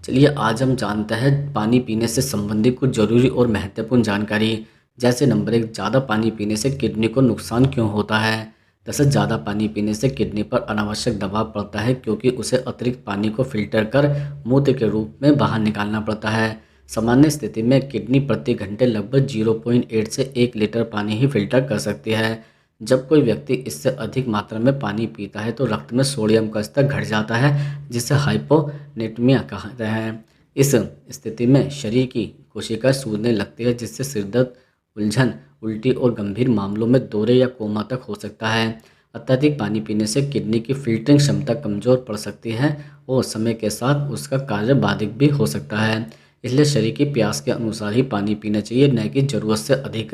चलिए आज हम जानते हैं पानी पीने से संबंधित कुछ जरूरी और महत्वपूर्ण जानकारी। जैसे नंबर एक, ज़्यादा पानी पीने से किडनी को नुकसान क्यों होता है। दरअसल ज़्यादा पानी पीने से किडनी पर अनावश्यक दबाव पड़ता है क्योंकि उसे अतिरिक्त पानी को फिल्टर कर मूत्र के रूप में बाहर निकालना पड़ता है। सामान्य स्थिति में किडनी प्रति घंटे लगभग 0.8 से 1 लीटर पानी ही फिल्टर कर सकती है। जब कोई व्यक्ति इससे अधिक मात्रा में पानी पीता है तो रक्त में सोडियम का स्तर घट जाता है, जिसे हाइपोनेट्रिया कहते हैं। इस स्थिति में शरीर की कोशिकाएं सूजने लगती है, जिससे सिरदर्द, उलझन, उल्टी और गंभीर मामलों में दौरे या कोमा तक हो सकता है। अत्यधिक पानी पीने से किडनी की फिल्टरिंग क्षमता कमजोर पड़ सकती है और समय के साथ उसका कार्य बाधित भी हो सकता है। इसलिए शरीर की प्यास के अनुसार ही पानी पीना चाहिए, न कि ज़रूरत से अधिक।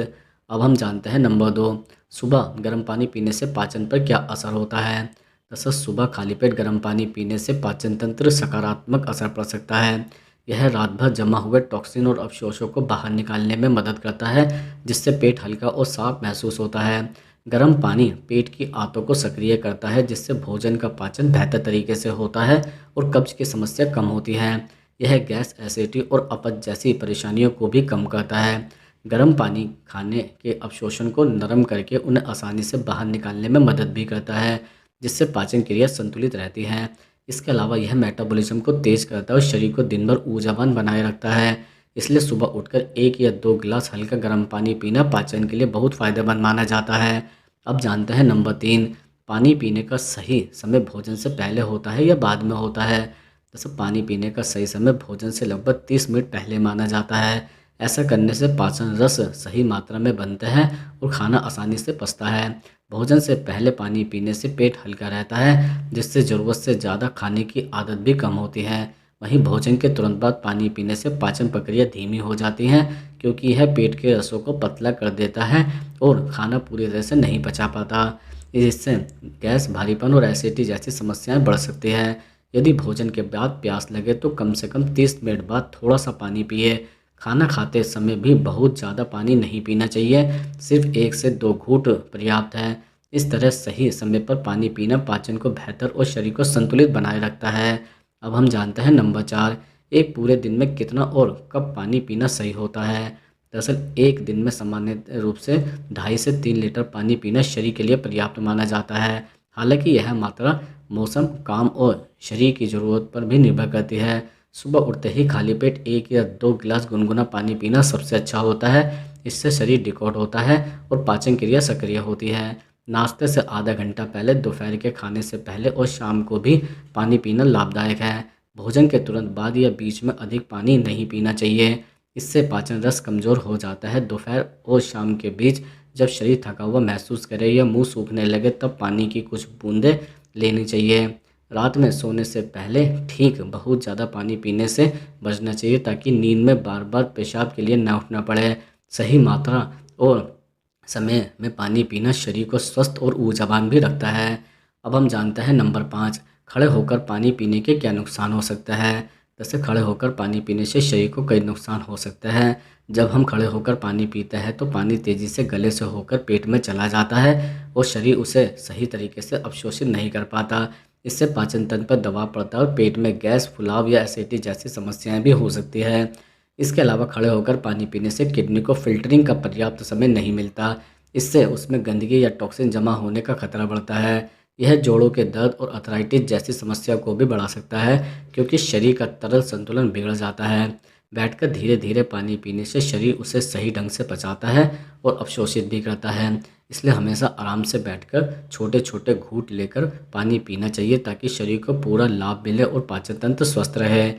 अब हम जानते हैं नंबर दो, सुबह गर्म पानी पीने से पाचन पर क्या असर होता है। दरअसल सुबह खाली पेट गर्म पानी पीने से पाचन तंत्र सकारात्मक असर पड़ सकता है। यह रात भर जमा हुए टॉक्सिन और अवशोषों को बाहर निकालने में मदद करता है, जिससे पेट हल्का और साफ महसूस होता है। गर्म पानी पेट की आंतों को सक्रिय करता है, जिससे भोजन का पाचन बेहतर तरीके से होता है और कब्ज की समस्या कम होती है। यह गैस, एसिडिटी और अपच जैसी परेशानियों को भी कम करता है। गर्म पानी खाने के अवशोषण को नरम करके उन्हें आसानी से बाहर निकालने में मदद भी करता है, जिससे पाचन क्रिया संतुलित रहती है। इसके अलावा यह मेटाबॉलिज्म को तेज करता है और शरीर को दिन भर ऊर्जावान बनाए रखता है। इसलिए सुबह उठकर 1 या 2 गिलास हल्का गर्म पानी पीना पाचन के लिए बहुत फायदेमंद माना जाता है। अब जानते हैं नंबर तीन, पानी पीने का सही समय भोजन से पहले होता है या बाद में होता है। जैसे पानी पीने का सही समय भोजन से लगभग 30 मिनट पहले माना जाता है। ऐसा करने से पाचन रस सही मात्रा में बनते हैं और खाना आसानी से पचता है। भोजन से पहले पानी पीने से पेट हल्का रहता है, जिससे ज़रूरत से ज़्यादा खाने की आदत भी कम होती है। वहीं भोजन के तुरंत बाद पानी पीने से पाचन प्रक्रिया धीमी हो जाती है, क्योंकि यह पेट के रसों को पतला कर देता है और खाना पूरी तरह से नहीं पचा पाता। इससे गैस, भारीपन और एसिडिटी जैसी समस्याएं बढ़ सकती है। यदि भोजन के बाद प्यास लगे तो कम से कम 30 मिनट बाद थोड़ा सा पानी पिए। खाना खाते समय भी बहुत ज़्यादा पानी नहीं पीना चाहिए, सिर्फ 1 से 2 घूंट पर्याप्त है। इस तरह सही समय पर पानी पीना पाचन को बेहतर और शरीर को संतुलित बनाए रखता है। अब हम जानते हैं नंबर चार, एक पूरे दिन में कितना और कब पानी पीना सही होता है। दरअसल एक दिन में सामान्य रूप से 2.5 से 3 लीटर पानी पीना शरीर के लिए पर्याप्त माना जाता है। हालांकि यह मात्रा मौसम, काम और शरीर की ज़रूरत पर भी निर्भर करती है। सुबह उठते ही खाली पेट 1 या 2 गिलास गुनगुना पानी पीना सबसे अच्छा होता है। इससे शरीर डिकॉट होता है और पाचन क्रिया सक्रिय होती है। नाश्ते से आधा घंटा पहले, दोपहर के खाने से पहले और शाम को भी पानी पीना लाभदायक है। भोजन के तुरंत बाद या बीच में अधिक पानी नहीं पीना चाहिए, इससे पाचन रस कमज़ोर हो जाता है। दोपहर और शाम के बीच जब शरीर थका हुआ महसूस करे या मुंह सूखने लगे, तब पानी की कुछ बूंदें लेनी चाहिए। रात में सोने से पहले ठीक बहुत ज़्यादा पानी पीने से बचना चाहिए, ताकि नींद में बार बार पेशाब के लिए न उठना पड़े। सही मात्रा और समय में पानी पीना शरीर को स्वस्थ और ऊर्जावान भी रखता है। अब हम जानते हैं नंबर पाँच, खड़े होकर पानी पीने के क्या नुकसान हो सकता है। जैसे खड़े होकर पानी पीने से शरीर को कई नुकसान हो सकते हैं। जब हम खड़े होकर पानी पीते हैं तो पानी तेज़ी से गले से होकर पेट में चला जाता है और शरीर उसे सही तरीके से अवशोषित नहीं कर पाता। इससे पाचन तंत्र पर दबाव पड़ता है और पेट में गैस, फुलाव या एसिडिटी जैसी समस्याएं भी हो सकती है। इसके अलावा खड़े होकर पानी पीने से किडनी को फिल्टरिंग का पर्याप्त समय नहीं मिलता। इससे उसमें गंदगी या टॉक्सिन जमा होने का खतरा बढ़ता है। यह जोड़ों के दर्द और अर्थराइटिस जैसी समस्या को भी बढ़ा सकता है, क्योंकि शरीर का तरल संतुलन बिगड़ जाता है। बैठकर धीरे धीरे पानी पीने से शरीर उसे सही ढंग से पचाता है और अवशोषित भी करता है। इसलिए हमेशा आराम से बैठकर छोटे छोटे घूंट लेकर पानी पीना चाहिए, ताकि शरीर को पूरा लाभ मिले और पाचन तंत्र स्वस्थ रहे।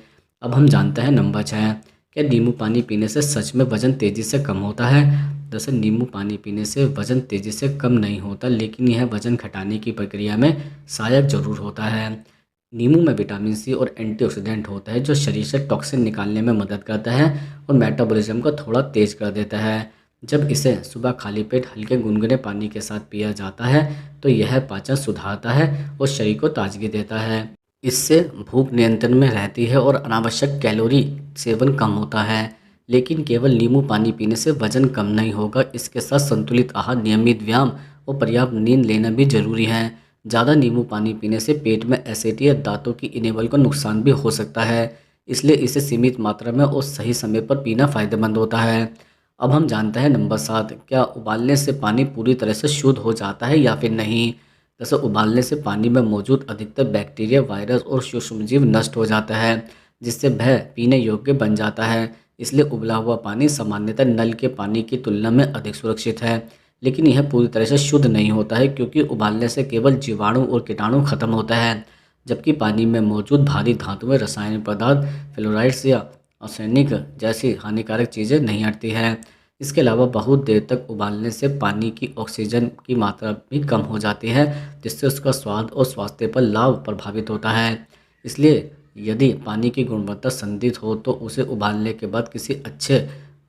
अब हम जानते हैं नंबर छः, क्या नींबू पानी पीने से सच में वजन तेज़ी से कम होता है। दरअसल नींबू पानी पीने से वजन तेज़ी से कम नहीं होता, लेकिन यह वजन घटाने की प्रक्रिया में सहायक जरूर होता है। नींबू में विटामिन सी और एंटीऑक्सीडेंट होता है, जो शरीर से टॉक्सिन निकालने में मदद करता है और मेटाबॉलिज्म को थोड़ा तेज कर देता है। जब इसे सुबह खाली पेट हल्के गुनगुने पानी के साथ पिया जाता है तो यह पाचन सुधारता है और शरीर को ताजगी देता है। इससे भूख नियंत्रण में रहती है और अनावश्यक कैलोरी सेवन कम होता है। लेकिन केवल नींबू पानी पीने से वजन कम नहीं होगा, इसके साथ संतुलित आहार, नियमित व्यायाम और पर्याप्त नींद लेना भी जरूरी है। ज़्यादा नींबू पानी पीने से पेट में एसिडिटी या दांतों की इनेबल को नुकसान भी हो सकता है। इसलिए इसे सीमित मात्रा में और सही समय पर पीना फायदेमंद होता है। अब हम जानते हैं नंबर 7, क्या उबालने से पानी पूरी तरह से शुद्ध हो जाता है या फिर नहीं। जैसे उबालने से पानी में मौजूद अधिकतर बैक्टीरिया, वायरस और सूक्ष्मजीव नष्ट हो जाता है, जिससे वह पीने योग्य बन जाता है। इसलिए उबला हुआ पानी सामान्यतः नल के पानी की तुलना में अधिक सुरक्षित है, लेकिन यह पूरी तरह से शुद्ध नहीं होता है क्योंकि उबालने से केवल जीवाणु और कीटाणु खत्म होता है, जबकि पानी में मौजूद भारी धातुएं, रासायनिक पदार्थ, फ्लोराइड्स या आर्सेनिक जैसी हानिकारक चीज़ें नहीं हटती हैं। इसके अलावा बहुत देर तक उबालने से पानी की ऑक्सीजन की मात्रा भी कम हो जाती है, जिससे उसका स्वाद और स्वास्थ्य पर लाभ प्रभावित होता है। इसलिए यदि पानी की गुणवत्ता संदिग्ध हो तो उसे उबालने के बाद किसी अच्छे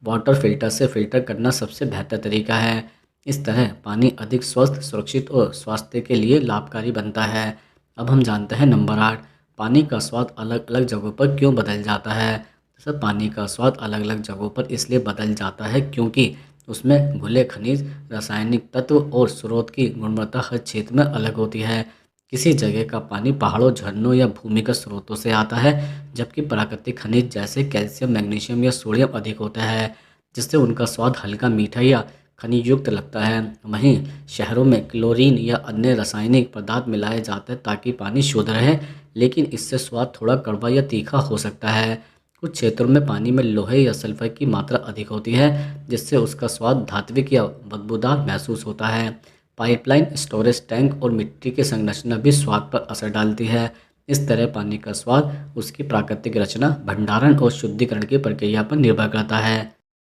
वाटर फिल्टर से फिल्टर करना सबसे बेहतर तरीका है। इस तरह पानी अधिक स्वस्थ, सुरक्षित और स्वास्थ्य के लिए लाभकारी बनता है। अब हम जानते हैं नंबर 8, पानी का स्वाद अलग अलग जगहों पर क्यों बदल जाता है। जैसे पानी का स्वाद अलग अलग जगहों पर इसलिए बदल जाता है क्योंकि उसमें घुले खनिज, रासायनिक तत्व और स्रोत की गुणवत्ता हर क्षेत्र में अलग होती है। किसी जगह का पानी पहाड़ों, झरनों या भूमिगत स्रोतों से आता है, जबकि प्राकृतिक खनिज जैसे कैल्शियम, मैग्नीशियम या सोडियम अधिक होता है, जिससे उनका स्वाद हल्का, मीठा या खनिज युक्त लगता है। वहीं शहरों में क्लोरीन या अन्य रासायनिक पदार्थ मिलाए जाते हैं ताकि पानी शुद्ध रहे, लेकिन इससे स्वाद थोड़ा कड़वा या तीखा हो सकता है। कुछ क्षेत्रों में पानी में लोहे या सल्फर की मात्रा अधिक होती है, जिससे उसका स्वाद धात्विक या बदबूदार महसूस होता है। पाइपलाइन, स्टोरेज टैंक और मिट्टी की संरचना भी स्वाद पर असर डालती है। इस तरह पानी का स्वाद उसकी प्राकृतिक रचना, भंडारण और शुद्धिकरण की प्रक्रिया पर निर्भर करता है।